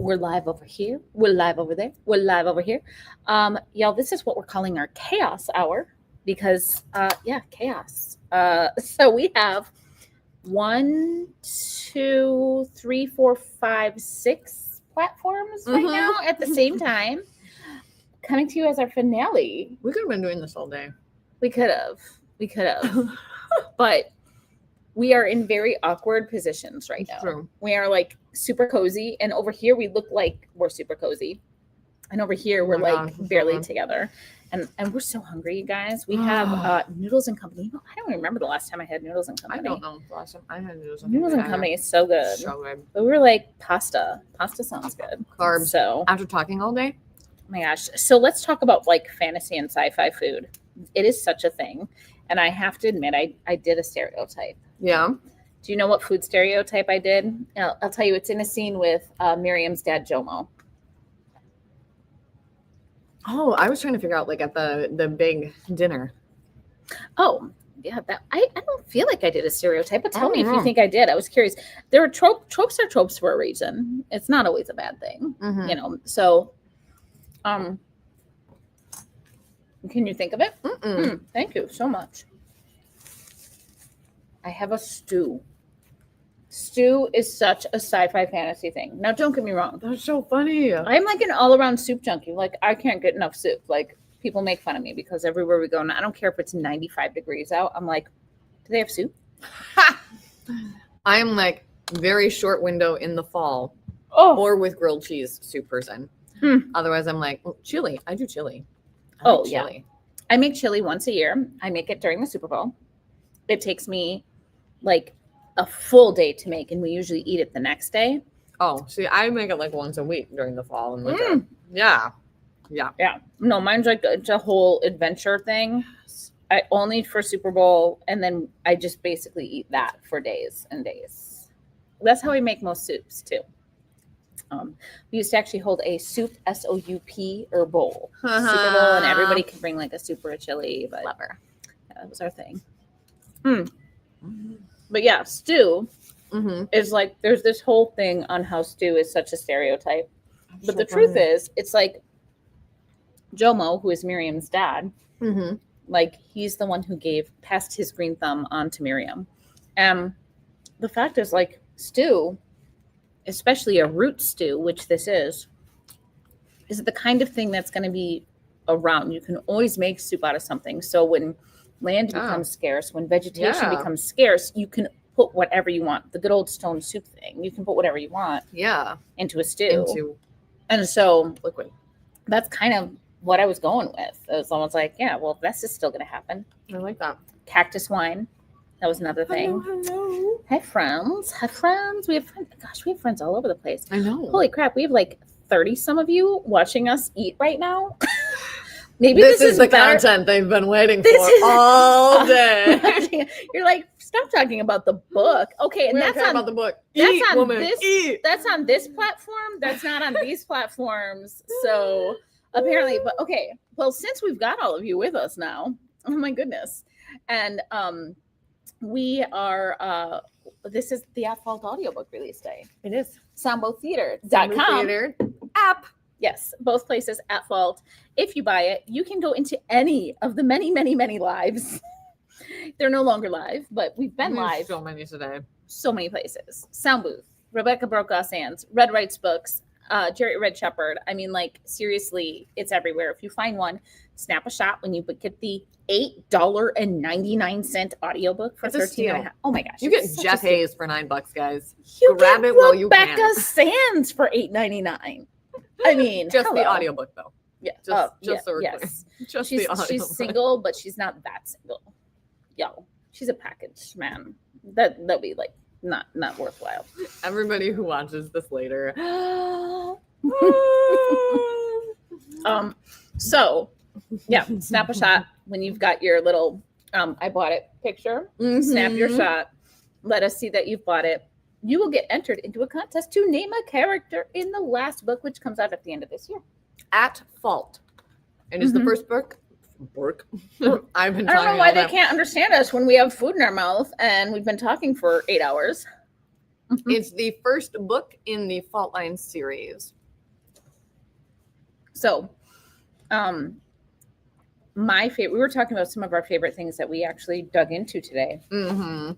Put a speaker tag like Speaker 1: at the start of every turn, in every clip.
Speaker 1: We're live over here. We're live over there. We're live over here. Y'all, this is what we're calling our chaos hour because, chaos. So we have 1, 2, 3, 4, 5, 6 platforms right now at the same time, coming to you as our finale.
Speaker 2: We could have been doing this all day.
Speaker 1: We could have. But we are in very awkward positions right now.
Speaker 2: True.
Speaker 1: We are like super cozy, and over here we look like we're super cozy, and over here we're barely together, and we're so hungry, you guys. We have Noodles and Company. I don't remember the last time I had Noodles and Company.
Speaker 2: I don't know the last time I had Noodles and
Speaker 1: Noodles and Company is so good.
Speaker 2: So good.
Speaker 1: But we were like pasta. Pasta sounds good.
Speaker 2: Carbs.
Speaker 1: So
Speaker 2: after talking all day.
Speaker 1: Oh my gosh. So let's talk about like fantasy and sci-fi food. It is such a thing, and I have to admit, I did a stereotype.
Speaker 2: Yeah.
Speaker 1: Do you know what food stereotype I did? I'll tell you. It's in a scene with Miriam's dad, Jomo.
Speaker 2: Oh, I was trying to figure out like at the big dinner.
Speaker 1: Oh, yeah. That I don't feel like I did a stereotype, but tell me if you think I did. I was curious. There are tropes are tropes for a reason. It's not always a bad thing, you know. So, can you think of it? Thank you so much. I have a stew. Stew is such a sci-fi fantasy thing. Now, don't get me wrong.
Speaker 2: That's so funny.
Speaker 1: I'm like an all-around soup junkie. Like, I can't get enough soup. Like, people make fun of me because everywhere we go, and I don't care if it's 95 degrees out. I'm like, do they have soup?
Speaker 2: I am like very short window in the fall or with grilled cheese soup person. Otherwise, I'm like, chili. I do chili. I like chili.
Speaker 1: I make chili once a year. I make it during the Super Bowl. It takes me like a full day to make, and we usually eat it the next day.
Speaker 2: Oh, see, I make it like once a week during the fall and winter. Yeah.
Speaker 1: No, mine's like it's a whole adventure thing. I only for Super Bowl, and then I just basically eat that for days and days. That's how we make most soups too. We used to actually hold a soup SOUP or bowl, Super Bowl, and everybody could bring like a soup or a chili. But that was our thing. But yeah, stew is like there's this whole thing on how stew is such a stereotype. But the truth is, it's like Jomo, who is Miriam's dad, like he's the one who passed his green thumb on to Miriam. The fact is, like stew, especially a root stew, which this is the kind of thing that's going to be around. You can always make soup out of something. So when land becomes scarce, when vegetation becomes scarce, you can put whatever you want. The good old stone soup thing. You can put whatever you want into a stew. And so
Speaker 2: liquid. That's
Speaker 1: kind of what I was going with. It was almost like, yeah, well, this is still going to happen.
Speaker 2: I like that.
Speaker 1: Cactus wine. That was another thing.
Speaker 2: Hello.
Speaker 1: Hi, friends. Hi, friends. We have friends. Gosh, we have friends all over the place.
Speaker 2: I know.
Speaker 1: Holy crap. We have like 30 some of you watching us eat right now. Maybe
Speaker 2: this is the content they've been waiting for all day.
Speaker 1: You're like, stop talking about the book. Okay, and that's on
Speaker 2: about the book.
Speaker 1: That's on this platform. That's not on these platforms. So apparently, but okay. Well, since we've got all of you with us now, oh my goodness, and we are. This is the At Fault audiobook release day.
Speaker 2: It is
Speaker 1: SoundbowTheater.com
Speaker 2: app.
Speaker 1: Yes, both places at Fault. If you buy it, you can go into any of the many, many, many lives. They're no longer live, but we've been live.
Speaker 2: So many today.
Speaker 1: So many places. Sound Booth, Rebecca Brokaw-Sands, Red Writes Books, Jerry Red Shepherd. I mean, like, seriously, it's everywhere. If you find one, snap a shot when you get the $8.99 audiobook for $13.50. Oh my gosh.
Speaker 2: You get Jeff Hayes for $9, guys.
Speaker 1: You
Speaker 2: grab
Speaker 1: get
Speaker 2: it while you can.
Speaker 1: Rebecca Sands for $8.99. I mean,
Speaker 2: just the audiobook though.
Speaker 1: Yeah.
Speaker 2: Just so
Speaker 1: yes.
Speaker 2: Just
Speaker 1: she's,
Speaker 2: the audiobook.
Speaker 1: She's single, but she's not that single. Yo, she's a package, man. That'd be like not worthwhile.
Speaker 2: Everybody who watches this later.
Speaker 1: So yeah, snap a shot when you've got your little I bought it picture. Snap your shot. Let us see that you've bought it. You will get entered into a contest to name a character in the last book, which comes out at the end of this year.
Speaker 2: At Fault. It is the first book.
Speaker 1: I don't know why they can't understand us when we have food in our mouth and we've been talking for 8 hours.
Speaker 2: It's the first book in the Fault Lines series.
Speaker 1: So, my favorite, we were talking about some of our favorite things that we actually dug into today.
Speaker 2: Mm-hmm.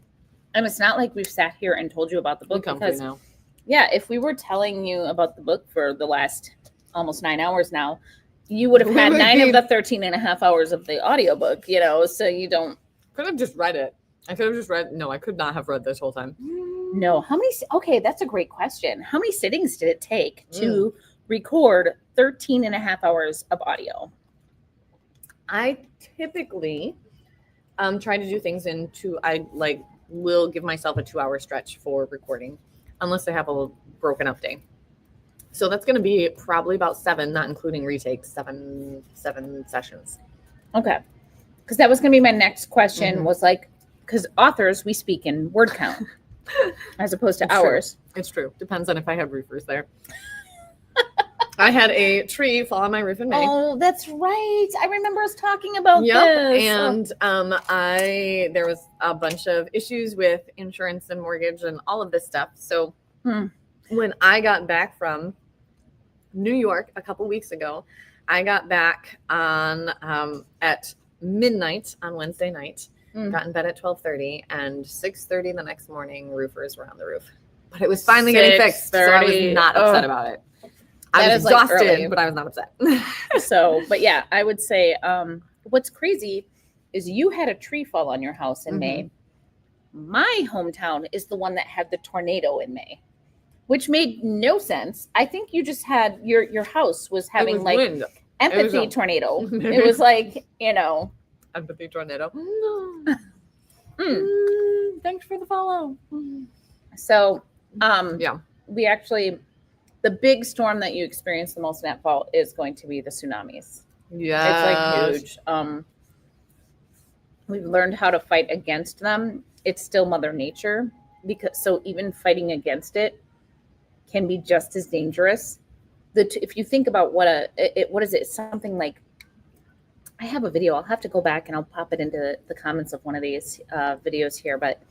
Speaker 1: And it's not like we've sat here and told you about the book because,
Speaker 2: now.
Speaker 1: yeah, if we were telling you about the book for the last almost 9 hours now, you would have had 9 of the 13 and a half hours of the audiobook, you know, so you don't.
Speaker 2: Could have just read it. I could have just read. No, I could not have read this whole time.
Speaker 1: No. How many? Okay, that's a great question. How many sittings did it take to record 13 and a half hours of audio?
Speaker 2: I typically try to do things in will give myself a 2-hour stretch for recording unless I have a broken up day. So that's going to be probably about 7, not including retakes, 7 sessions.
Speaker 1: Okay. Because that was going to be my next question was like, because authors, we speak in word count as opposed to hours.
Speaker 2: It's true. Depends on if I have roofers there. I had a tree fall on my roof in May.
Speaker 1: Oh, that's right. I remember us talking about this.
Speaker 2: And there was a bunch of issues with insurance and mortgage and all of this stuff. So when I got back from New York a couple weeks ago, I got back on at midnight on Wednesday night. Got in bed at 12:30, and 6:30 the next morning, roofers were on the roof. But it was finally getting fixed, so I was not upset about it. I was exhausted, but I was not upset.
Speaker 1: So, but yeah, I would say what's crazy is you had a tree fall on your house in May. My hometown is the one that had the tornado in May, which made no sense. I think you just had your house was having wind. Empathy tornado. It was like, you know.
Speaker 2: Empathy tornado. Thanks for the follow.
Speaker 1: So, we actually, the big storm that you experience the most in that fall is going to be the tsunamis.
Speaker 2: Yeah.
Speaker 1: It's like huge. We've learned how to fight against them. It's still Mother Nature, so even fighting against it can be just as dangerous. If you think about what is it? Something like, I have a video. I'll have to go back and I'll pop it into the comments of one of these videos here. But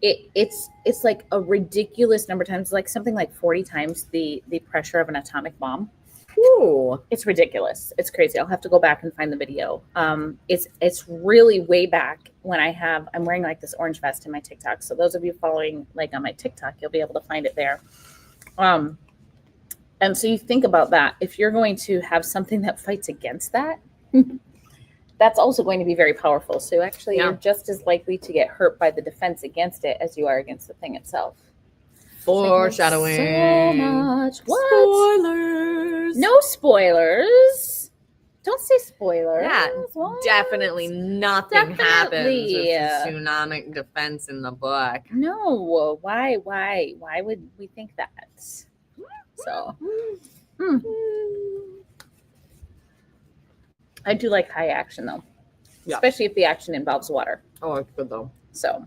Speaker 1: it's like a ridiculous number of times, like something like 40 times the pressure of an atomic bomb.
Speaker 2: Ooh.
Speaker 1: It's ridiculous. It's crazy. I'll have to go back and find the video. It's really way back when I'm wearing like this orange vest in my TikTok. So those of you following like on my TikTok, you'll be able to find it there. And so you think about that. If you're going to have something that fights against that, that's also going to be very powerful. So actually, you're just as likely to get hurt by the defense against it as you are against the thing itself.
Speaker 2: Foreshadowing.
Speaker 1: So much. What?
Speaker 2: Spoilers.
Speaker 1: No spoilers. Don't say spoilers.
Speaker 2: Yeah,
Speaker 1: what?
Speaker 2: definitely nothing happens with the tsunami defense in the book.
Speaker 1: No. Why would we think that? So. I do like high action though, especially if the action involves water.
Speaker 2: Oh, it's good though.
Speaker 1: So,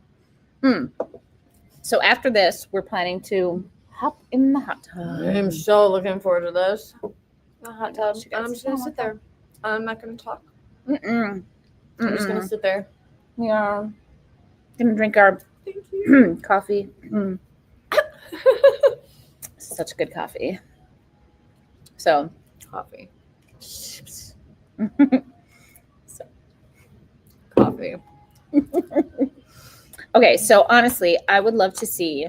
Speaker 1: so after this, we're planning to hop in the hot tub.
Speaker 2: I'm so looking forward to this.
Speaker 1: The hot tub.
Speaker 2: I'm just gonna sit there. I'm not gonna talk.
Speaker 1: I'm
Speaker 2: just gonna sit there.
Speaker 1: Yeah. Gonna drink our coffee. Such good coffee. So.
Speaker 2: Coffee. Coffee.
Speaker 1: Okay, so honestly, I would love to see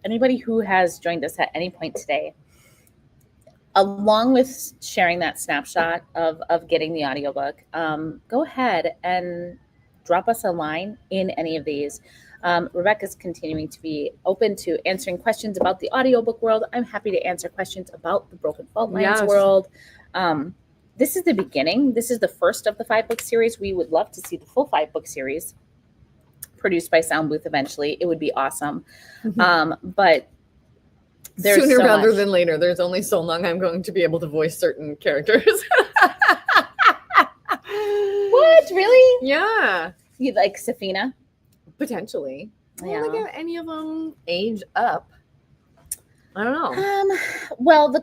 Speaker 1: anybody who has joined us at any point today, along with sharing that snapshot of getting the audiobook, go ahead and drop us a line in any of these. Rebecca's continuing to be open to answering questions about the audiobook world. I'm happy to answer questions about the Broken Fault Lines world. This is the beginning. This is the first of the 5-book series. We would love to see the full 5-book series produced by Sound Booth eventually. It would be awesome. But there's
Speaker 2: sooner
Speaker 1: so
Speaker 2: rather
Speaker 1: much.
Speaker 2: than later. There's only so long I'm going to be able to voice certain characters.
Speaker 1: What? Really?
Speaker 2: Yeah.
Speaker 1: You like Safina?
Speaker 2: Potentially.
Speaker 1: Yeah.
Speaker 2: I don't think any of them age up. I don't know.
Speaker 1: Well,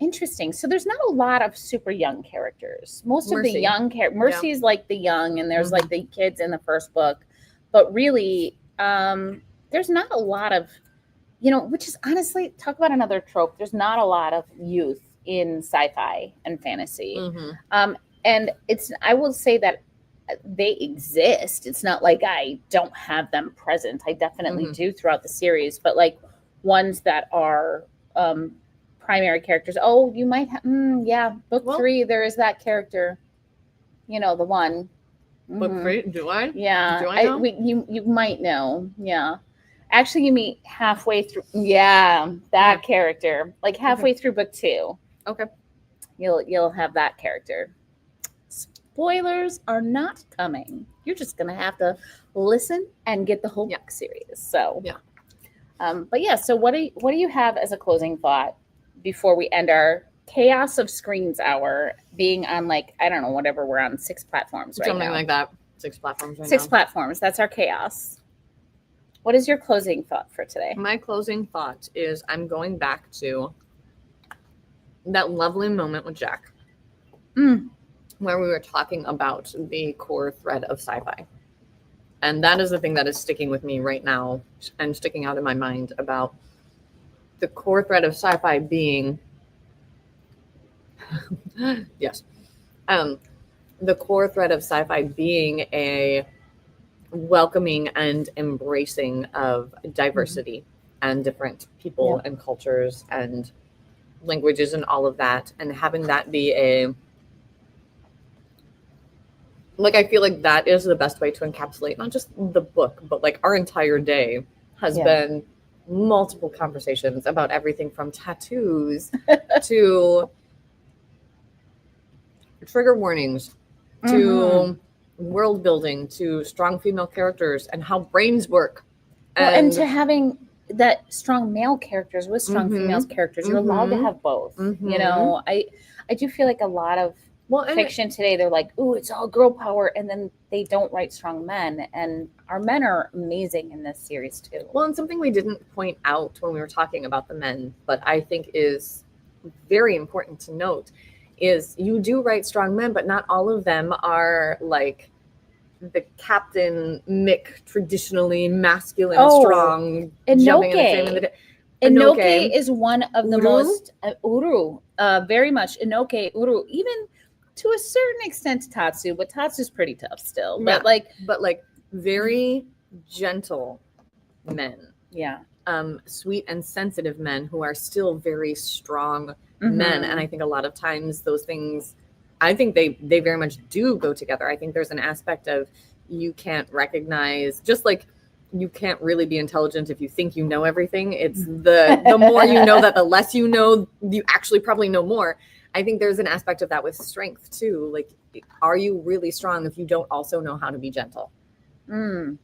Speaker 1: interesting. So there's not a lot of super young characters. Most of the young Mercy's like the young, and there's like the kids in the first book. But really, there's not a lot of, which is honestly, talk about another trope. There's not a lot of youth in sci-fi and fantasy. And I will say that they exist. It's not like I don't have them present. I definitely do throughout the series, but like ones that are primary characters. Oh, you might have, book 3, there is that character, the one.
Speaker 2: Book 3, do I?
Speaker 1: Yeah.
Speaker 2: Do I know?
Speaker 1: You might know. Yeah. Actually, you meet halfway through. Yeah, that character. Like halfway through book 2.
Speaker 2: Okay.
Speaker 1: You'll have that character. Spoilers are not coming. You're just gonna have to listen and get the whole book series. So but yeah. So what do you have as a closing thought before we end our Chaos of Screens hour, being on like, I don't know, whatever, we're on 6 platforms right
Speaker 2: Something
Speaker 1: now.
Speaker 2: like that. 6 platforms right now.
Speaker 1: 6 platforms. That's our chaos. What is your closing thought for today?
Speaker 2: My closing thought is I'm going back to that lovely moment with Jack, where we were talking about the core thread of sci-fi. And that is the thing that is sticking with me right now and sticking out in my mind about the core thread of sci-fi being yes. The core thread of sci-fi being a welcoming and embracing of diversity and different people and cultures and languages and all of that, and having that be I feel like that is the best way to encapsulate not just the book, but like our entire day has been multiple conversations about everything from tattoos to trigger warnings to world building to strong female characters and how brains work.
Speaker 1: And to having that strong male characters with strong female characters. You're allowed to have both. I do feel like a lot of fiction today, they're like, ooh, it's all girl power, and then they don't write strong men. And our men are amazing in this series too.
Speaker 2: Well, and something we didn't point out when we were talking about the men, but I think is very important to note, is you do write strong men, but not all of them are like the Captain Mick, traditionally masculine, strong.
Speaker 1: Inoke. Inoke is one of the most Uru, very much Inoke, Uru, even to a certain extent Tatsu, but Tatsu's pretty tough still. But
Speaker 2: like very gentle men.
Speaker 1: Yeah.
Speaker 2: Sweet and sensitive men who are still very strong men. And I think a lot of times those things, I think they very much do go together. I think there's an aspect of you can't recognize, just like you can't really be intelligent if you think you know everything. It's the more you know that the less you know, you actually probably know more. I think there's an aspect of that with strength too. Like, are you really strong if you don't also know how to be gentle? And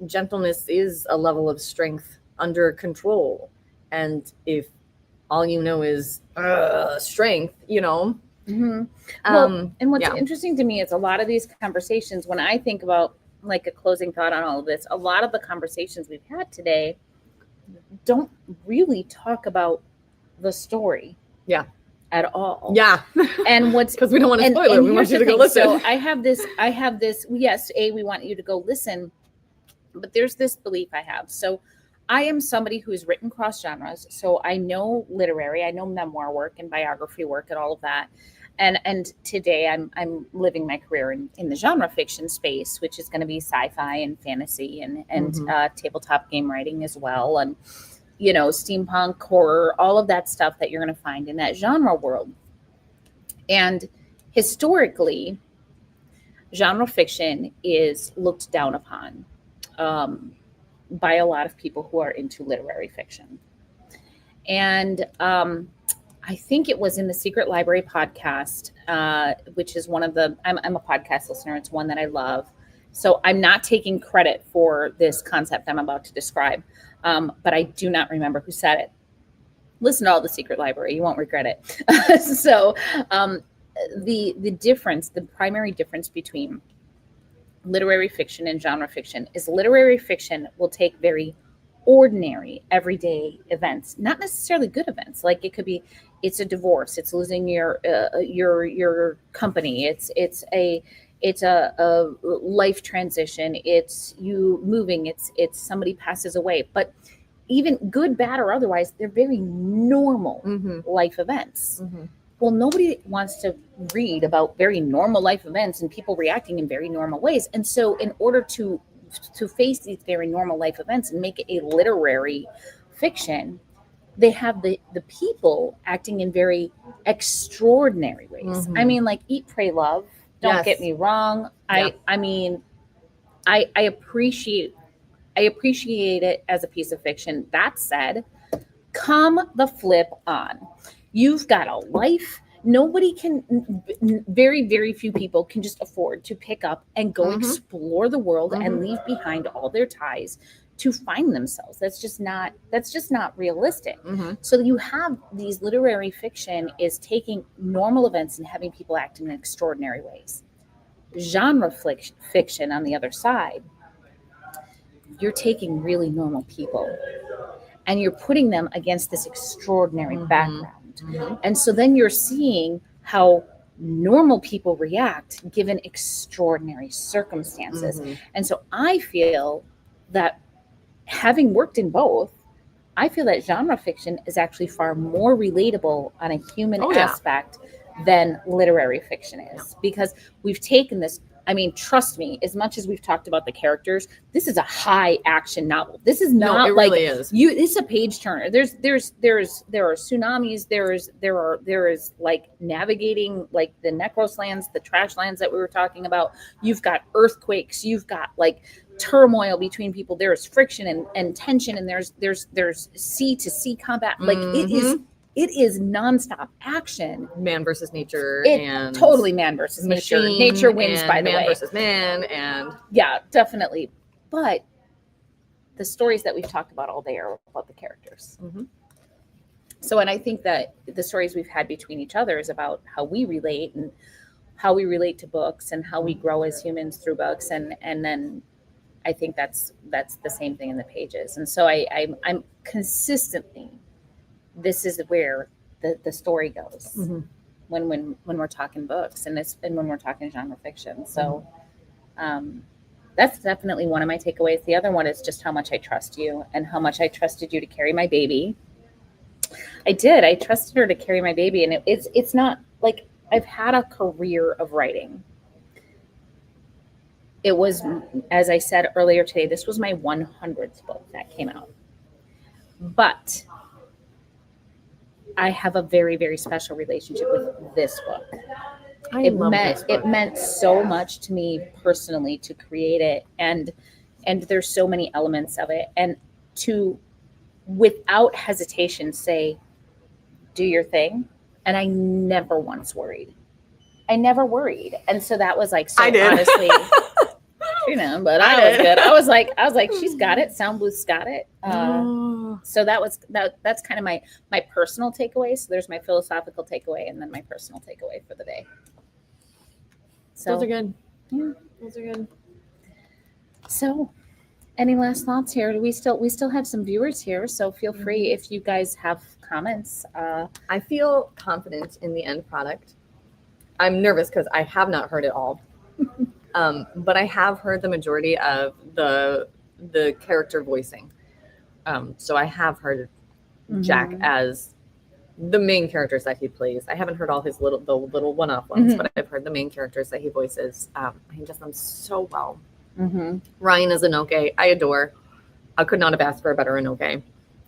Speaker 2: gentleness is a level of strength under control. And if all you know is strength, Well,
Speaker 1: and what's interesting to me is a lot of these conversations, when I think about like a closing thought on all of this, a lot of the conversations we've had today don't really talk about the story. At all. And what's
Speaker 2: because we don't want to spoil it. We want you to go listen.
Speaker 1: So I have this, yes, we want you to go listen, but there's this belief I have. So I am somebody who has written cross genres. So I know literary, I know memoir work and biography work and all of that. And today I'm living my career in the genre fiction space, which is going to be sci-fi and fantasy and tabletop game writing as well. And steampunk, horror, all of that stuff that you're going to find in that genre world. And historically, genre fiction is looked down upon by a lot of people who are into literary fiction. And I think it was in the Secret Library podcast, which is one of the, I'm a podcast listener. It's one that I love. So I'm not taking credit for this concept I'm about to describe. But I do not remember who said it. Listen to all the Secret Library. You won't regret it. So the difference, the primary difference between literary fiction and genre fiction is literary fiction will take very ordinary, everyday events, not necessarily good events. Like it could be, it's a divorce, it's losing your company, it's it's a life transition, it's you moving, it's somebody passes away. But even good, bad, or otherwise, they're very normal life events. Well, nobody wants to read about very normal life events and people reacting in very normal ways. And so in order to face these very normal life events and make it a literary fiction, they have the people acting in very extraordinary ways. I mean, like Eat, Pray, Love. Don't get me wrong. Yeah. I mean, I appreciate it as a piece of fiction. That said, come the flip on. You've got a life. Nobody can, very, very few people can just afford to pick up and go explore the world and leave behind all their ties to find themselves. That's just not realistic. So you have these literary fiction is taking normal events and having people act in extraordinary ways. Genre fiction, on the other side, you're taking really normal people and you're putting them against this extraordinary background. And so then you're seeing how normal people react given extraordinary circumstances. And so I feel that, having worked in both, I feel that genre fiction is actually far more relatable on a human aspect than literary fiction is, because we've taken this. I mean, trust me, as much as we've talked about the characters, this is a high action novel. This is not
Speaker 2: it
Speaker 1: like
Speaker 2: really is.
Speaker 1: It's a page turner. There are tsunamis. There is like navigating like the necros lands, the trash lands that we were talking about. You've got earthquakes. You've got like turmoil between people. There's friction and tension, and there's sea to sea combat. Like it is nonstop action.
Speaker 2: Man versus nature, and
Speaker 1: totally man versus nature. Nature wins, by the way.
Speaker 2: Man versus man, and
Speaker 1: yeah, definitely. But the stories that we've talked about all day are about the characters. So, and I think that the stories we've had between each other is about how we relate and how we relate to books and how we grow as humans through books, and then I think that's the same thing in the pages. And so I'm consistently, this is where the story goes when we're talking books and when we're talking genre fiction. So that's definitely one of my takeaways. The other one is just how much I trust you and how much I trusted you to carry my baby. I did. I trusted her to carry my baby, and it's not like I've had a career of writing. It was, as I said earlier today, this was my 100th book that came out. But I have a very, very special relationship with this book. It meant so much to me personally to create it, and there's so many elements of it, and to, without hesitation, say, do your thing. And I never once worried. And so that was like, so
Speaker 2: I did.
Speaker 1: Honestly, but I was good. I was like, she's got it. Sound Bluth's got it. So that's kind of my personal takeaway. So there's my philosophical takeaway and then my personal takeaway for the day. So
Speaker 2: those are good.
Speaker 1: Yeah.
Speaker 2: Those are good.
Speaker 1: So any last thoughts here? We still have some viewers here, so feel free if you guys have comments.
Speaker 2: I feel confident in the end product. I'm nervous because I have not heard it all. But I have heard the majority of the character voicing. So I have heard Jack as the main characters that he plays. I haven't heard all his little one-off ones, but I've heard the main characters that he voices. He does them so well. Ryan is Inoke. I adore. I could not have asked for a better Inoke.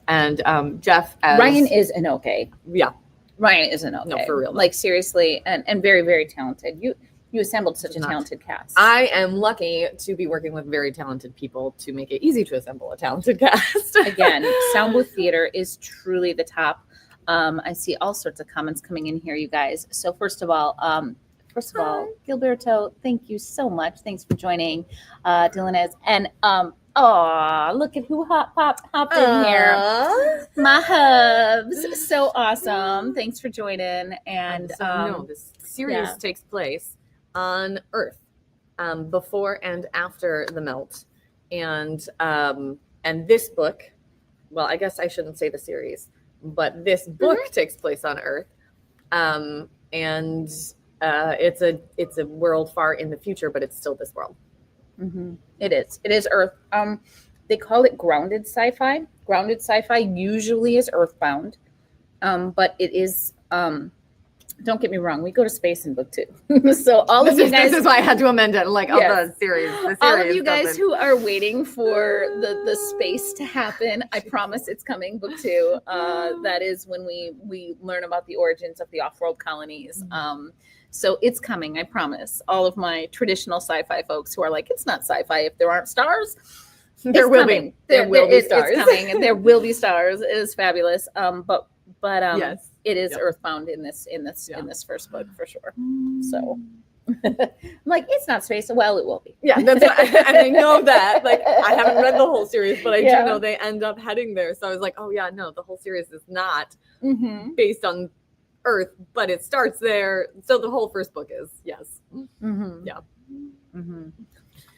Speaker 2: And Jeff as
Speaker 1: Ryan is Inoke.
Speaker 2: Yeah.
Speaker 1: Ryan is Inoke.
Speaker 2: No, for real.
Speaker 1: Like seriously, and very, very talented. You assembled such a talented cast.
Speaker 2: I am lucky to be working with very talented people to make it easy to assemble a talented cast.
Speaker 1: Again, Sound Bluth Theater is truly the top. I see all sorts of comments coming in here, you guys. So first of all, Gilberto, thank you so much. Thanks for joining, Dylanez. And look at who hopped in here. My hubs. So awesome. Thanks for joining. And
Speaker 2: this series takes place on Earth, before and after the melt. And this book, well, I guess I shouldn't say the series, but this book takes place on Earth. And it's a world far in the future, but it's still this world.
Speaker 1: Mm-hmm. It is Earth. They call it grounded sci-fi. Grounded sci-fi usually is earthbound, but it is. Don't get me wrong, we go to space in book 2. So all of you guys,
Speaker 2: this is why I had to amend it. Like,
Speaker 1: yes.
Speaker 2: The series
Speaker 1: all of you guys who are waiting for the space to happen, I promise it's coming. Book 2. That is when we learn about the origins of the off-world colonies. So it's coming, I promise. All of my traditional sci-fi folks who are like, it's not sci-fi if there aren't stars.
Speaker 2: There will be stars.
Speaker 1: It's coming, and there will be stars. It is fabulous. But
Speaker 2: yes.
Speaker 1: It is earthbound in this first book for sure. So I'm like, it's not space. Well, it will be.
Speaker 2: Yeah, that's what and I know that. Like, I haven't read the whole series, but I do know they end up heading there. So I was like, oh yeah, no, the whole series is not based on Earth, but it starts there. So the whole first book is yes. Yeah.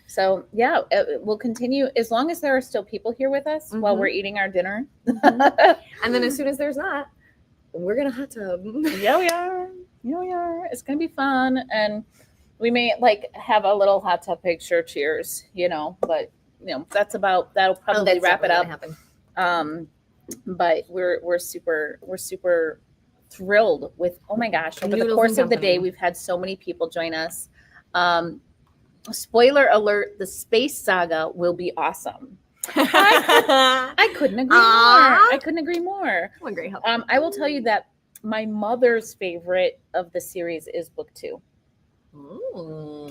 Speaker 1: So yeah, we'll continue as long as there are still people here with us while we're eating our dinner.
Speaker 2: And then as soon as there's not, we're gonna hot tub.
Speaker 1: Yeah, we are. It's gonna be fun, and we may like have a little hot tub picture. Cheers, but that'll probably wrap it up. But we're super thrilled with. Oh my gosh! Over the course of the day, we've had so many people join us. Spoiler alert: the space saga will be awesome. I couldn't agree more. I couldn't agree more. I will tell you that my mother's favorite of the series is book 2.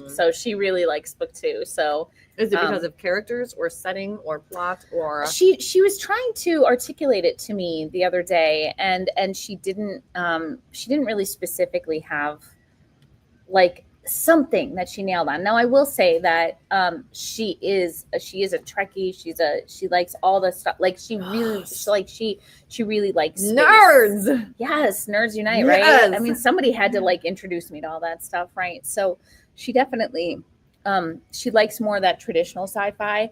Speaker 1: So she really likes book 2. So
Speaker 2: is it because of characters or setting or plot or
Speaker 1: she was trying to articulate it to me the other day, and she didn't really specifically have like something that she nailed on. Now I will say that she is a Trekkie. She likes all the stuff. Like she really likes space.
Speaker 2: Nerds.
Speaker 1: Yes, nerds unite, right? Yes. I mean, somebody had to like introduce me to all that stuff, right? So she definitely she likes more of that traditional sci-fi.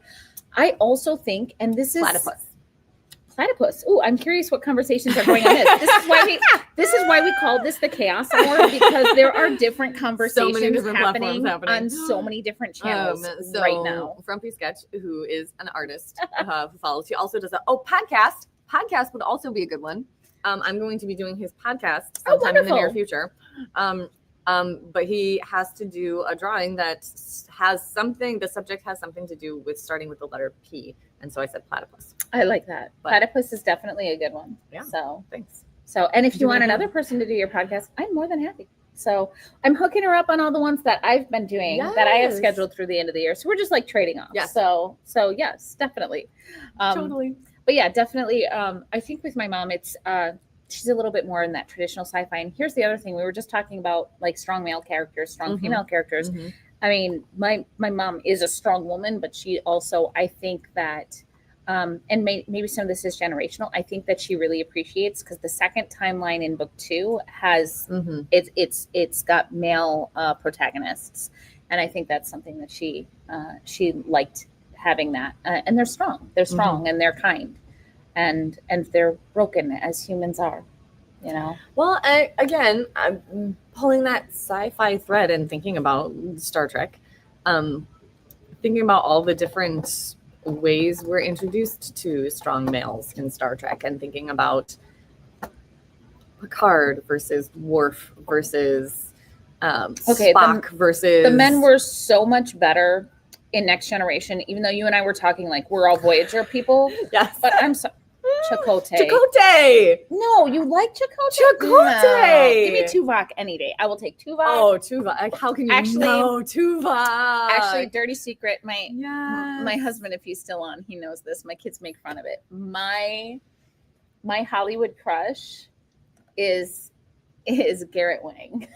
Speaker 1: I also think, and this is Platypus. Oh, I'm curious what conversations are going on this. This is why we call this the Chaos Hour, because there are different conversations happening on so many different channels right now.
Speaker 2: Frumpy Sketch, who is an artist who follows, he also does podcast. Podcast would also be a good one. I'm going to be doing his podcast sometime in the near future. But he has to do a drawing that has something. The subject has something to do with starting with the letter P. And so I said platypus.
Speaker 1: I like that. Platypus is definitely a good one.
Speaker 2: Yeah.
Speaker 1: So
Speaker 2: thanks.
Speaker 1: So, and if you want another person to do your podcast, I'm more than happy. So I'm hooking her up on all the ones that I've been doing that I have scheduled through the end of the year. So we're just like trading off.
Speaker 2: Yes.
Speaker 1: So yes, definitely.
Speaker 2: Totally.
Speaker 1: But yeah, definitely. I think with my mom, it's she's a little bit more in that traditional sci-fi. And here's the other thing. We were just talking about like strong male characters, strong female characters. I mean, my mom is a strong woman, but she also, I think that, and maybe some of this is generational. I think that she really appreciates, because the second timeline in book 2 has it's got male protagonists, and I think that's something that she liked having that. And they're strong. They're strong and they're kind, and they're broken as humans are.
Speaker 2: Well, again, I'm pulling that sci-fi thread and thinking about Star Trek, thinking about all the different ways we're introduced to strong males in Star Trek, and thinking about Picard versus Worf versus Spock versus...
Speaker 1: The men were so much better in Next Generation, even though you and I were talking like we're all Voyager people.
Speaker 2: Yes.
Speaker 1: But I'm sorry. Chakotay. No, you like Chakotay?
Speaker 2: Chakotay.
Speaker 1: Give me Tuvok any day. I will take Tuvok.
Speaker 2: Oh, Tuvok. How can you know Tuvok?
Speaker 1: Actually, dirty secret. My husband, if he's still on, he knows this. My kids make fun of it. My Hollywood crush is Garrett Wang.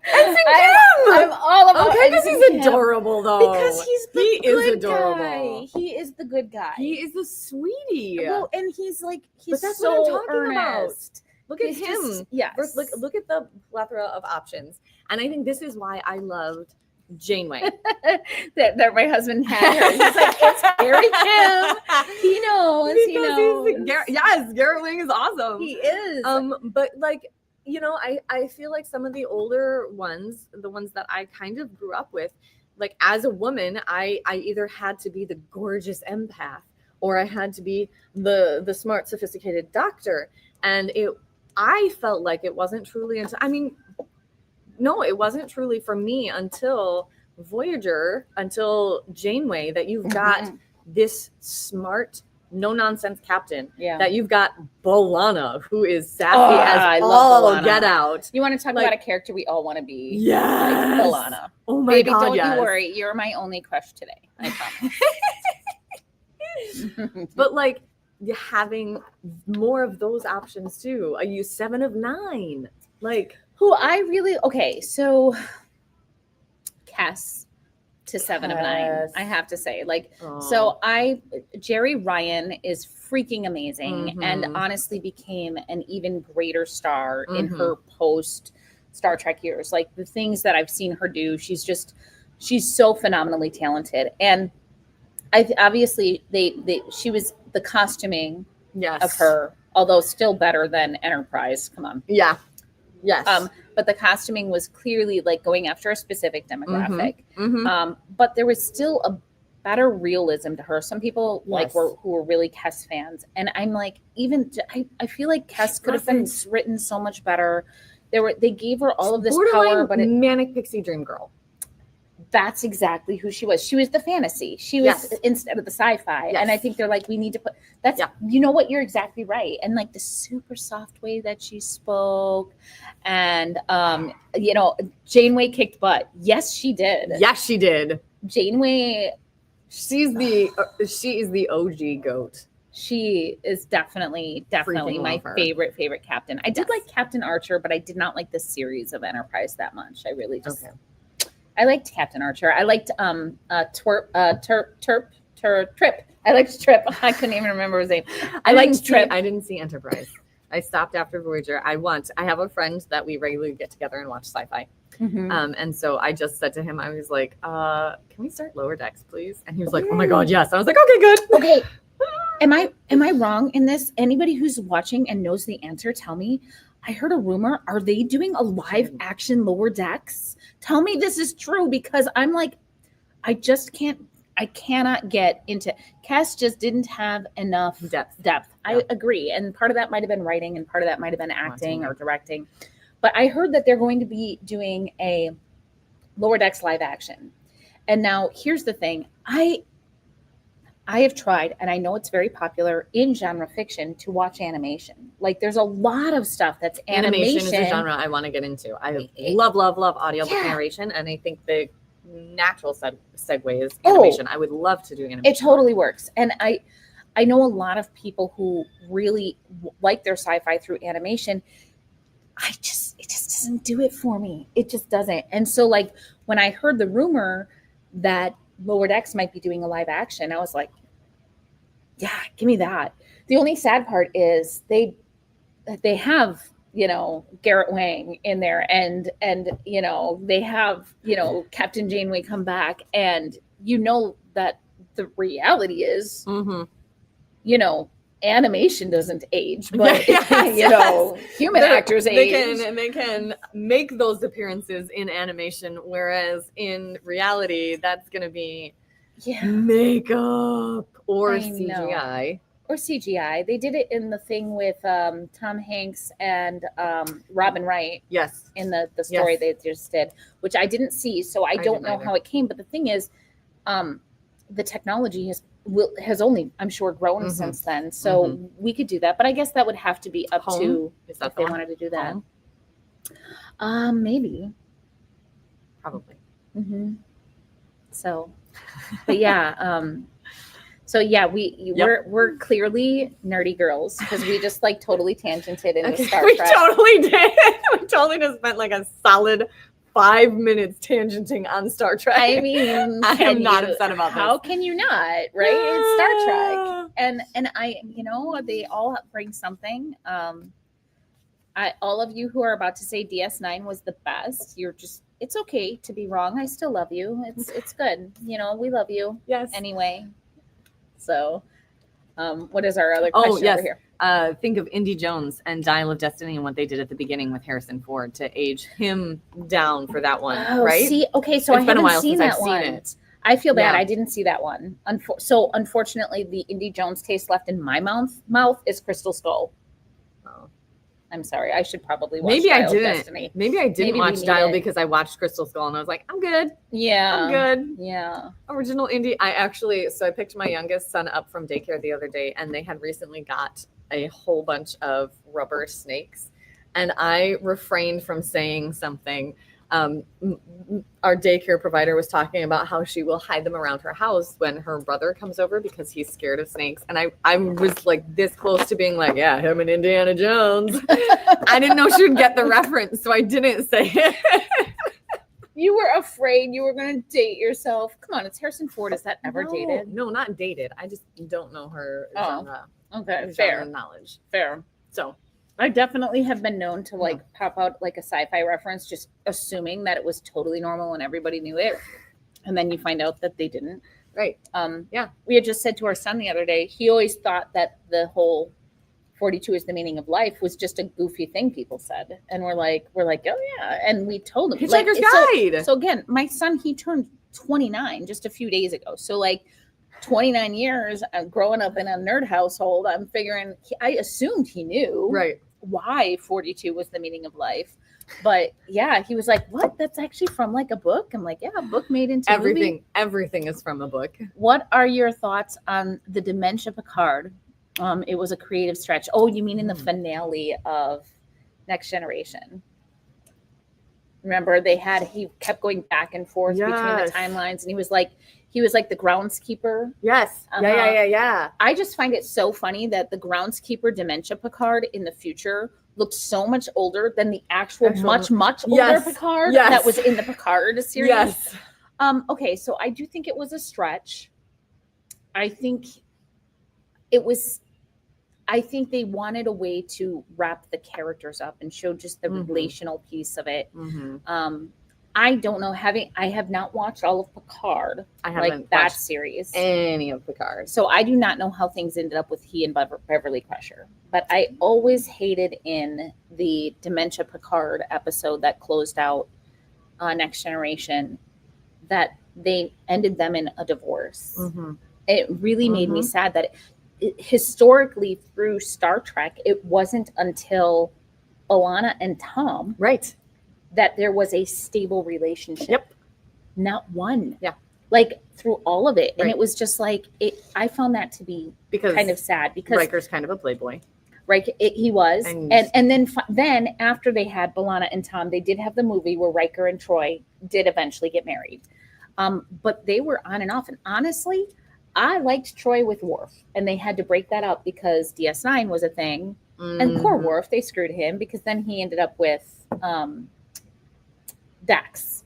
Speaker 1: I'm all about
Speaker 2: because he's adorable though.
Speaker 1: Because he's the good guy. He is the good guy.
Speaker 2: He is the sweetie.
Speaker 1: Well, and he's
Speaker 2: that's
Speaker 1: so
Speaker 2: what I'm talking
Speaker 1: earnest.
Speaker 2: About. Look at him.
Speaker 1: Yes.
Speaker 2: Look at the plethora of options. And I think this is why I loved Janeway.
Speaker 1: that my husband had her. He's like, it's Harry Kim. He knows.
Speaker 2: Yes, Garrett Wang is awesome.
Speaker 1: He is.
Speaker 2: But like, I feel like some of the older ones, the ones that I kind of grew up with, like as a woman, I either had to be the gorgeous empath or I had to be the smart, sophisticated doctor. And I felt like it wasn't truly until, no, it wasn't truly for me until Voyager, until Janeway, that you've got this smart, no nonsense captain.
Speaker 1: Yeah.
Speaker 2: That you've got B'Elanna, who is sassy as all get out.
Speaker 1: You want to talk about a character we all want to be?
Speaker 2: Yes.
Speaker 1: Like B'Elanna.
Speaker 2: Oh my
Speaker 1: Baby,
Speaker 2: God,
Speaker 1: don't
Speaker 2: yes.
Speaker 1: you worry. You're my only crush today. I promise.
Speaker 2: But like having more of those options too. Are you 7 of 9? Like
Speaker 1: who I really so Kes to 7 of 9, I have to say. Like, so Jerry Ryan is freaking amazing and honestly became an even greater star in her post Star Trek years. Like the things that I've seen her do, she's so phenomenally talented. And obviously she was the costuming of her, although still better than Enterprise. Come on.
Speaker 2: Yeah. Yes.
Speaker 1: But the costuming was clearly like going after a specific demographic. But there was still a better realism to her. Some people who were really Kes fans. And I'm like, I feel like Kes could have been written so much better. They gave her all of this power, but
Speaker 2: manic pixie dream girl.
Speaker 1: That's exactly who she was. She was the fantasy. She was instead of the sci-fi. And I think they're like, we need to put you know what? You're exactly right. And like the super soft way that she spoke and, Janeway kicked butt. Yes, she did.
Speaker 2: Yes, she did.
Speaker 1: Janeway.
Speaker 2: She is the OG goat.
Speaker 1: She is definitely my favorite captain. I did like Captain Archer, but I did not like the series of Enterprise that much. I really just, I liked Captain Archer. I liked Trip. I liked Trip. I couldn't even remember his name. I liked Trip.
Speaker 2: I didn't see Enterprise. I stopped after Voyager. I have a friend that we regularly get together and watch sci-fi. And so I just said to him, I was like, can we start Lower Decks, please? And he was like, oh my God, yes. I was like, okay, good.
Speaker 1: Okay. Am I wrong in this? Anybody who's watching and knows the answer, tell me. I heard a rumor. Are they doing a live action Lower Decks? Tell me this is true because I'm like, I cannot get into Kes just didn't have enough depth. Yeah. I agree. And part of that might have been writing and part of that might have been acting or directing. But I heard that they're going to be doing a Lower Decks live action. And now here's the thing. I have tried, and I know it's very popular in genre fiction to watch animation. Like there's a lot of stuff that's animation.
Speaker 2: Animation is a genre I want to get into. I love audiobook narration, and I think the natural segue is animation. I would love to do animation.
Speaker 1: It totally works. And I know a lot of people who really like their sci-fi through animation. It just doesn't do it for me. It just doesn't. And so like when I heard the rumor that Lower Decks might be doing a live action, I was like, yeah, give me that. The only sad part is they have, Garrett Wang in there and they have, Captain Janeway come back and that the reality is, animation doesn't age, but human actors age.
Speaker 2: They can make those appearances in animation, whereas in reality, that's going to be makeup or CGI.
Speaker 1: Or CGI. They did it in the thing with Tom Hanks and Robin Wright.
Speaker 2: Yes.
Speaker 1: In the story they just did, which I didn't see, so I don't know how it came. But the thing is, the technology has only, I'm sure, grown since then. So we could do that. But I guess that would have to be up to if they wanted to do that. Maybe.
Speaker 2: Probably.
Speaker 1: So, but yeah. We're clearly nerdy girls because we just like totally tangented into Star Trek.
Speaker 2: We totally did. We totally just spent like a solid 5 minutes tangenting on Star Trek.
Speaker 1: I mean,
Speaker 2: I am not upset about
Speaker 1: how can you not? Right? It's Star Trek, and I, they all bring something. All of you who are about to say DS9 was the best. It's okay to be wrong. I still love you. It's good. We love you.
Speaker 2: Yes.
Speaker 1: Anyway. So, What is our other question over here?
Speaker 2: Think of Indy Jones and Dial of Destiny and what they did at the beginning with Harrison Ford to age him down for that one, right?
Speaker 1: See, okay, so
Speaker 2: It's
Speaker 1: I
Speaker 2: been a
Speaker 1: haven't
Speaker 2: while
Speaker 1: seen
Speaker 2: since
Speaker 1: that
Speaker 2: I've
Speaker 1: one.
Speaker 2: seen it.
Speaker 1: I feel bad.
Speaker 2: Yeah.
Speaker 1: I didn't see that one. So unfortunately, the Indy Jones taste left in my mouth is Crystal Skull.
Speaker 2: Oh.
Speaker 1: I'm sorry. I should probably watch
Speaker 2: Maybe
Speaker 1: Dial
Speaker 2: I
Speaker 1: of
Speaker 2: didn't.
Speaker 1: Destiny.
Speaker 2: Maybe I didn't
Speaker 1: Maybe we
Speaker 2: watch
Speaker 1: need
Speaker 2: Dial
Speaker 1: it.
Speaker 2: because I watched Crystal Skull and I was like, I'm good.
Speaker 1: Yeah.
Speaker 2: I'm good.
Speaker 1: Yeah.
Speaker 2: Original Indie. So I picked my youngest son up from daycare the other day, and they had recently got a whole bunch of rubber snakes, and I refrained from saying something. Our daycare provider was talking about how she will hide them around her house when her brother comes over because he's scared of snakes. And I was like this close to being like, yeah, him and Indiana Jones. I didn't know she would get the reference, so I didn't say it.
Speaker 1: You were afraid you were going to date yourself. Come on, it's Harrison Ford. Is that ever dated?
Speaker 2: No, not dated. I just don't know her genre.
Speaker 1: Okay, fair.
Speaker 2: Knowledge.
Speaker 1: Fair.
Speaker 2: So
Speaker 1: I definitely have been known to like pop out like a sci-fi reference, just assuming that it was totally normal and everybody knew it. And then you find out that they didn't.
Speaker 2: Right.
Speaker 1: We had just said to our son the other day, he always thought that the whole 42 is the meaning of life was just a goofy thing people said. And we're like, oh yeah. And we told him.
Speaker 2: Hitchhiker's Guide.
Speaker 1: So again, my son, he turned 29 just a few days ago. So like 29 years growing up in a nerd household, I'm figuring, I assumed he knew why 42 was the meaning of life. But yeah, he was like, what? That's actually from like a book? I'm like, yeah, a book made into
Speaker 2: everything.
Speaker 1: movie.
Speaker 2: Everything is from a book.
Speaker 1: What are your thoughts on the Dementia Picard? It was a creative stretch. Oh, you mean in the finale of Next Generation? Remember, he kept going back and forth between the timelines, and he was like the groundskeeper.
Speaker 2: Yes. Yeah.
Speaker 1: I just find it so funny that the groundskeeper Dementia Picard in the future looked so much older than the actual much older Picard that was in the Picard series.
Speaker 2: Yes.
Speaker 1: Okay, so I do think it was a stretch. I think they wanted a way to wrap the characters up and show just the relational piece of it. I don't know. I have not watched all of Picard.
Speaker 2: I haven't
Speaker 1: like that series.
Speaker 2: Any of Picard.
Speaker 1: So I do not know how things ended up with he and Beverly Crusher. But I always hated in the Dementia Picard episode that closed out Next Generation that they ended them in a divorce. It really made me sad that historically through Star Trek, it wasn't until Alana and Tom that there was a stable relationship. Not one. Like through all of it. And it was just like, I found that to be kind of sad because
Speaker 2: Riker's kind of a playboy.
Speaker 1: He was. And then after they had B'Elanna and Tom, they did have the movie where Riker and Troy did eventually get married. But they were on and off. And honestly, I liked Troy with Worf, and they had to break that up because DS9 was a thing. And poor Worf, they screwed him because then he ended up with Dax,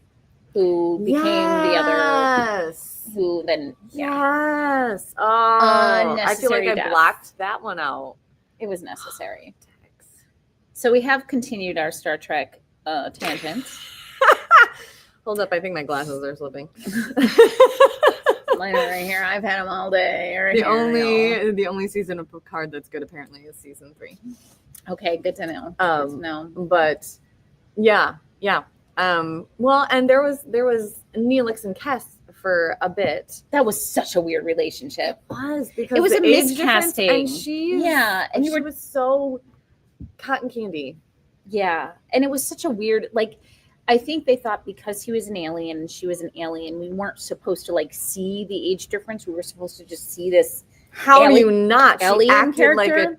Speaker 1: who became the other, who then,
Speaker 2: Oh, I feel like I blocked that one out.
Speaker 1: It was necessary. So we have continued our Star Trek tangents.
Speaker 2: Hold up, I think my glasses are slipping.
Speaker 1: Mine are right here. I've had them all day.
Speaker 2: The only season of Picard that's good apparently is season 3.
Speaker 1: Okay, good to know.
Speaker 2: But yeah. Well, and there was Neelix and Kes for a bit.
Speaker 1: That was such a weird relationship.
Speaker 2: It was because
Speaker 1: it was
Speaker 2: a
Speaker 1: miscasting,
Speaker 2: and she was so cotton candy.
Speaker 1: Yeah, and it was such a weird I think they thought because he was an alien and she was an alien, we weren't supposed to see the age difference. We were supposed to just see this.
Speaker 2: How do you not?
Speaker 1: Alien
Speaker 2: she acted
Speaker 1: character?
Speaker 2: like a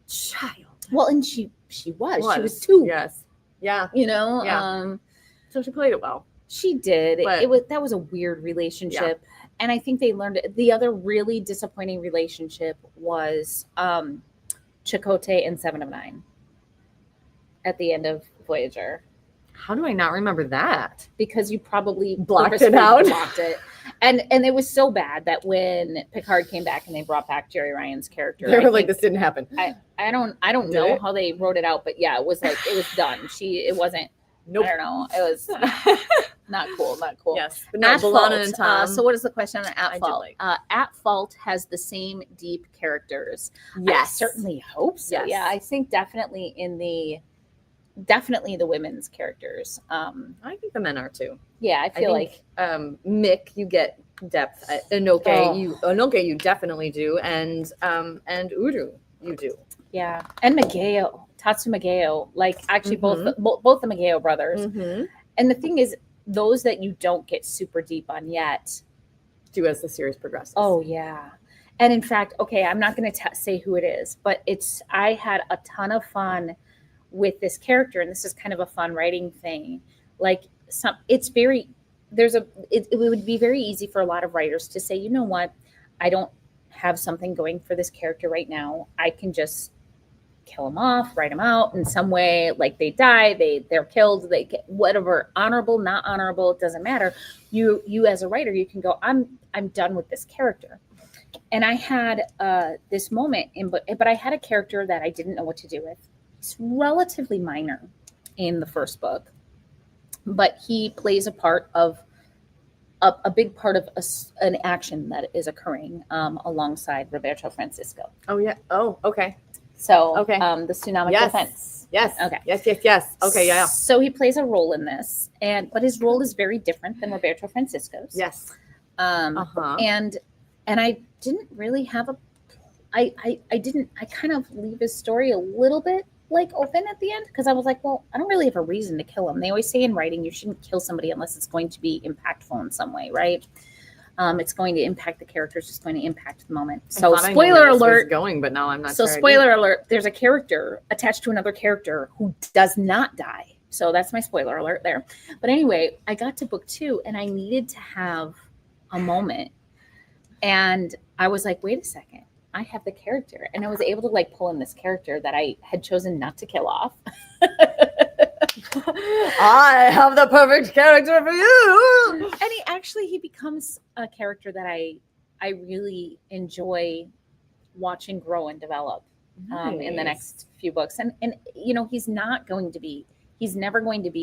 Speaker 2: child.
Speaker 1: Well, and she was. She was 2.
Speaker 2: Yes. Yeah.
Speaker 1: Yeah.
Speaker 2: So she played it well.
Speaker 1: She did. That was a weird relationship. Yeah. And I think they learned it. The other really disappointing relationship was Chakotay and 7 of 9 at the end of Voyager.
Speaker 2: How do I not remember that?
Speaker 1: Because you probably
Speaker 2: blocked it out.
Speaker 1: Blocked it. And it was so bad that when Picard came back and they brought back Jerry Ryan's character,
Speaker 2: they were like, "This didn't happen."
Speaker 1: I don't know how they wrote it out, but yeah, it was done. It wasn't. Nope. I don't know. It was Not cool. Not cool.
Speaker 2: Yes. But no,
Speaker 1: At
Speaker 2: Balana
Speaker 1: Fault.
Speaker 2: and Tom.
Speaker 1: So what is the question on At
Speaker 2: I did
Speaker 1: Fault?
Speaker 2: like.
Speaker 1: At Fault has the same deep characters.
Speaker 2: Yes.
Speaker 1: I certainly hope so.
Speaker 2: Yes.
Speaker 1: Yeah, I think definitely the women's characters.
Speaker 2: I think the men are too.
Speaker 1: Yeah, I feel like
Speaker 2: Mick, you get depth. Inoke, you definitely do, and Uru, you do.
Speaker 1: Yeah, and Mageo, Tatsu Mageo, like actually both the Mageo brothers.
Speaker 2: Mm-hmm.
Speaker 1: And the thing is, those that you don't get super deep on yet,
Speaker 2: do as the series progresses.
Speaker 1: Oh yeah, and in fact, okay, I'm not going to say who it is, but I had a ton of fun with this character, and this is kind of a fun writing thing. Like it would be very easy for a lot of writers to say, you know what, I don't have something going for this character right now. I can just kill them off, write them out in some way, like they die, they're killed, they get whatever, honorable, not honorable, it doesn't matter. You as a writer, you can go, I'm done with this character. And I had this moment but I had a character that I didn't know what to do with. It's relatively minor in the first book, but he plays a part of a big part of an action that is occurring alongside Roberto Francisco.
Speaker 2: Oh yeah. Oh, okay.
Speaker 1: So, the tsunami defense.
Speaker 2: Yes.
Speaker 1: Okay.
Speaker 2: Yes. Okay. Yeah.
Speaker 1: So he plays a role in this, but his role is very different than Roberto Francisco's.
Speaker 2: Yes.
Speaker 1: And I didn't really have I kind of leave his story a little bit like open at the end, because I was like, well, I don't really have a reason to kill him. They always say in writing, you shouldn't kill somebody unless it's going to be impactful in some way, right? It's going to impact the characters, it's going to impact the moment. So spoiler alert
Speaker 2: going, but now I'm not
Speaker 1: so
Speaker 2: sure
Speaker 1: spoiler alert, there's a character attached to another character who does not die. So that's my spoiler alert there. But anyway, I got to book 2 and I needed to have a moment, and I was like, wait a second, I have the character, and I was able to like pull in this character that I had chosen not to kill off.
Speaker 2: I have the perfect character for you.
Speaker 1: And he becomes a character that I really enjoy watching grow and develop in the next few books. And you know, he's never going to be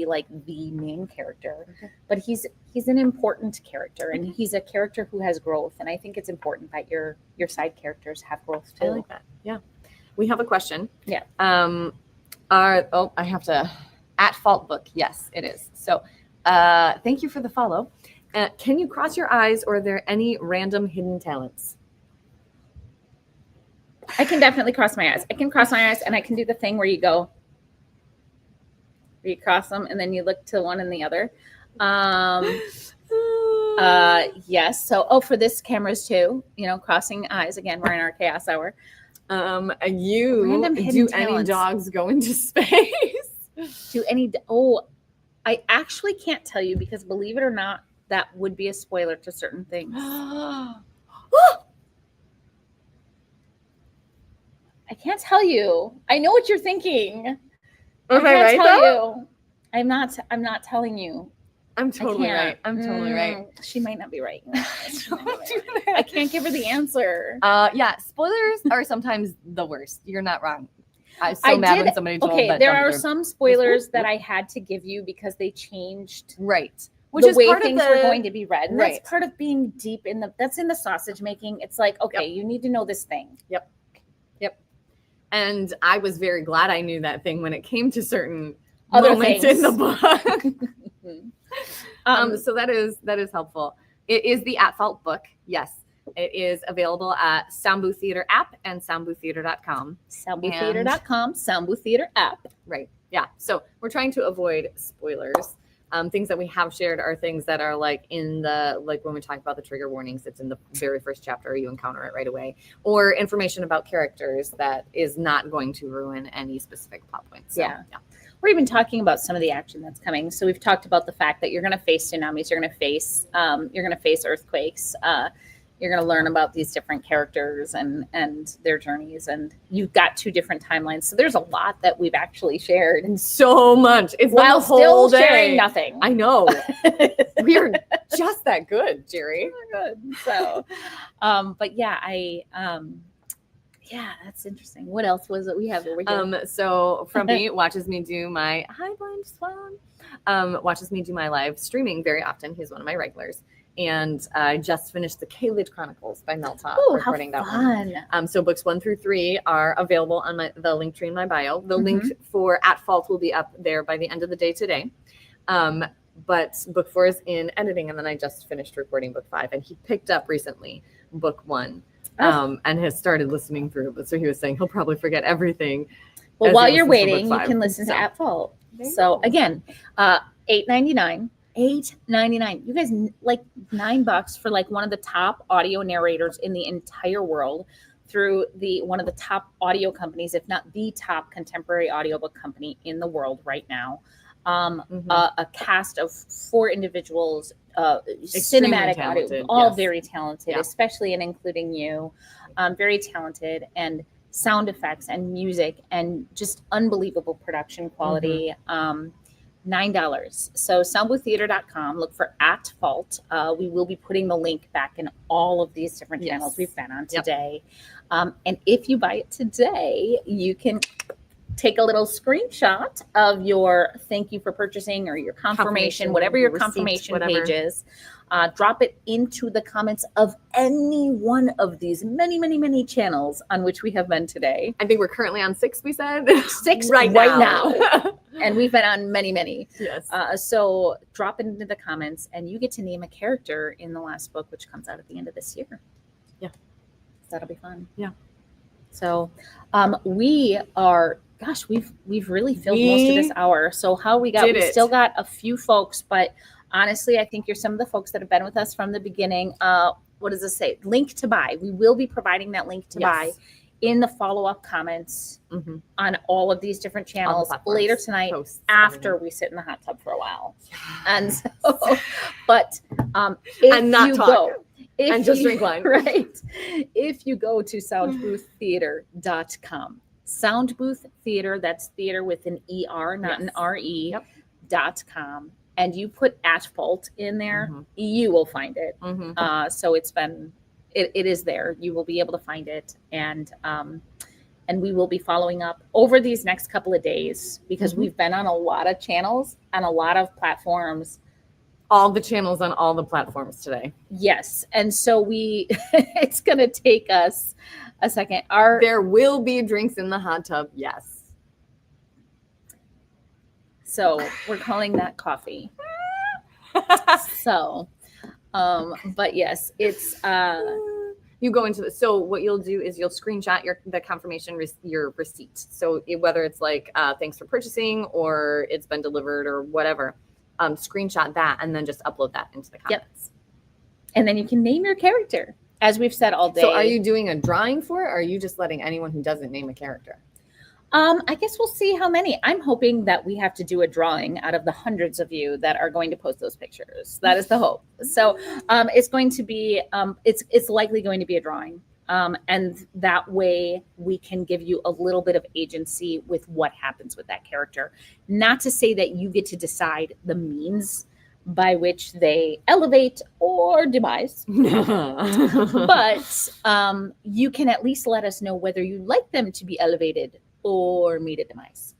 Speaker 1: like the main character, but he's an important character, and he's a character who has growth. And I think it's important that your side characters have growth too.
Speaker 2: I like that. Yeah. We have a question.
Speaker 1: Yeah.
Speaker 2: I have to At Fault book. Yes, it is. So thank you for the follow. Can you cross your eyes, or are there any random hidden talents?
Speaker 1: I can definitely cross my eyes. I can cross my eyes, and I can do the thing where you cross them and then you look to one and the other. Yes. So, for this cameras too, you know, crossing eyes again, we're in our chaos hour.
Speaker 2: Do any dogs go into space?
Speaker 1: I actually can't tell you, because believe it or not, that would be a spoiler to certain things. I can't tell you. I know what you're thinking.
Speaker 2: Okay, right?
Speaker 1: You. I'm not telling you.
Speaker 2: I'm totally right.
Speaker 1: She might not be right. I can't give her the answer.
Speaker 2: Yeah, spoilers are sometimes the worst. You're not wrong. I'm so mad when somebody told that.
Speaker 1: There are some spoilers that I had to give you because they changed.
Speaker 2: Right.
Speaker 1: Which the way things were going to be read. And that's part of being deep that's in the sausage making. It's like, okay, you need to know this thing.
Speaker 2: Yep. And I was very glad I knew that thing when it came to certain
Speaker 1: other
Speaker 2: moments
Speaker 1: things
Speaker 2: in the book. So that is helpful. It is the At Fault book. Yes. It is available at Soundbooth Theater app and soundbooththeater.com.
Speaker 1: Soundbooththeater.com, Soundbooth Theater app.
Speaker 2: Right. Yeah. So we're trying to avoid spoilers. Things that we have shared are things that are like when we talk about the trigger warnings, it's in the very first chapter, you encounter it right away, or information about characters that is not going to ruin any specific plot points. So, yeah.
Speaker 1: We're even talking about some of the action that's coming. So we've talked about the fact that you're going to face tsunamis, you're going to face earthquakes, you're going to learn about these different characters and their journeys, and you've got 2 different timelines. So there's a lot that we've actually shared.
Speaker 2: And so much. It's
Speaker 1: while still sharing nothing.
Speaker 2: I know. We are just that good, Jerry.
Speaker 1: Good. So, but yeah, Yeah, that's interesting. What else was it we have over here?
Speaker 2: So Frumpy watches me do my blind swan. Watches me do my live streaming very often. He's one of my regulars. And I just finished the K-Lid Chronicles by Meltop, recording that one. So books 1 through 3 are available on the link tree in my bio. The link for At Fault will be up there by the end of the day today. But book 4 is in editing, and then I just finished recording book 5. And he picked up recently book 1 and has started listening through it. So he was saying he'll probably forget everying.
Speaker 1: Well, while you're waiting, you can listen to At Fault. So again, $8.99. $8.99. You guys, like $9 for like one of the top audio narrators in the entire world through one of the top audio companies, if not the top contemporary audiobook company in the world right now. A cast of 4 individuals, cinematic audio, all very talented, especially and including you, very talented, and sound effects and music and just unbelievable production quality. $9. So soundbooththeater.com, look for At Fault. We will be putting the link back in all of these different channels we've been on today. And if you buy it today, you can take a little screenshot of your thank you for purchasing or your confirmation, whatever your confirmation page is. Drop it into the comments of any one of these many channels on which we have been today.
Speaker 2: I think we're currently on 6, we said.
Speaker 1: 6 right now. And we've been on many.
Speaker 2: Yes.
Speaker 1: So drop it into the comments, and you get to name a character in the last book, which comes out at the end of this year.
Speaker 2: Yeah.
Speaker 1: That'll be fun.
Speaker 2: Yeah.
Speaker 1: So we are... Gosh, we've really filled most of this hour. So how we still got a few folks, but honestly, I think you're some of the folks that have been with us from the beginning. What does this say? Link to buy. We will be providing that link to buy in the follow-up comments on all of these different channels later tonight after we sit in the hot tub for a while. And so, but if
Speaker 2: and not
Speaker 1: you
Speaker 2: talk.
Speaker 1: go,
Speaker 2: and just drink wine.
Speaker 1: Right. If you go to soundbooththeater.com, Sound Booth Theater, that's theater with an ER, not an RE, .com. And you put At Fault in there, you will find it. So it is there. You will be able to find it. And we will be following up over these next couple of days because we've been on a lot of channels and a lot of platforms.
Speaker 2: All the channels on all the platforms today.
Speaker 1: Yes. And so it's going to take us a second.
Speaker 2: There will be drinks in the hot tub. Yes.
Speaker 1: So we're calling that coffee. So, but yes, it's,
Speaker 2: you go into so what you'll do is you'll screenshot the confirmation, your receipt. So whether it's like, thanks for purchasing or it's been delivered or whatever, screenshot that and then just upload that into the comments.
Speaker 1: And then you can name your character, as we've said all day.
Speaker 2: So are you doing a drawing for it, or are you just letting anyone who doesn't name a character?
Speaker 1: I guess we'll see how many. I'm hoping that we have to do a drawing out of the hundreds of you that are going to post those pictures. That is the hope. So it's going to be, it's likely going to be a drawing. And that way we can give you a little bit of agency with what happens with that character. Not to say that you get to decide the means by which they elevate or demise. But you can at least let us know whether you'd like them to be elevated or meet a demise.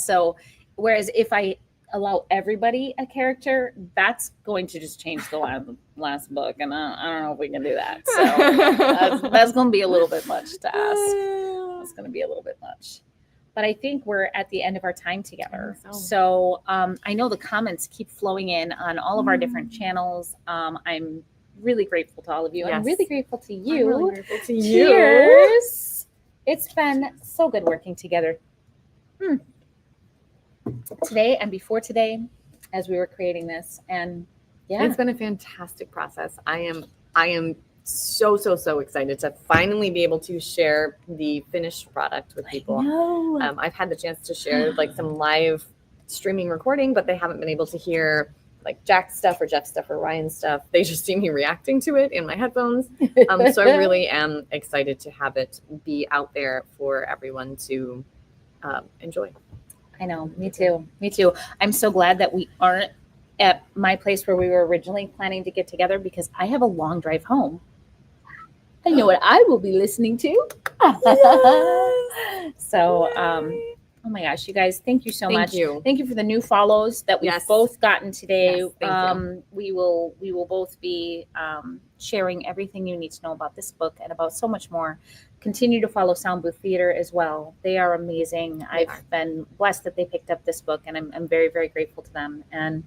Speaker 1: So whereas if I allow everybody a character, that's going to just change the last book. And I don't know if we can do that. So that's going to be a little bit much to ask. It's going to be a little bit much. But I think we're at the end of our time together. So I know the comments keep flowing in on all of our different channels. I'm really grateful to all of you. Yes. I'm really grateful to you.
Speaker 2: I'm really grateful to
Speaker 1: Cheers. It's been so good working together. Today and before today, as we were creating this. And yeah,
Speaker 2: it's been a fantastic process. I am so excited to finally be able to share the finished product with people. I've had the chance to share like some live streaming recording, but they haven't been able to hear like Jack's stuff or Jeff's stuff or Ryan's stuff. They just see me reacting to it in my headphones. So I really am excited to have it be out there for everyone to enjoy.
Speaker 1: I know, me too. I'm so glad that we aren't at my place where we were originally planning to get together because I have a long drive home. I know what I will be listening to. So, oh my gosh, you guys, thank you so
Speaker 2: Thank
Speaker 1: much.
Speaker 2: you.
Speaker 1: Thank you for the new follows that we've
Speaker 2: Yes.
Speaker 1: both gotten today.
Speaker 2: Yes, thank you.
Speaker 1: We will both be sharing everything you need to know about this book and about so much more. Continue to follow Sound Booth Theater as well. They are amazing. I've been blessed that they picked up this book, and I'm very, very grateful to them. And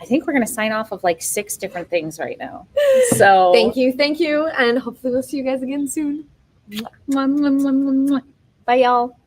Speaker 1: I think we're going to sign off of like 6 different things right now. So
Speaker 2: Thank you, and hopefully we'll see you guys again soon.
Speaker 1: bye, y'all.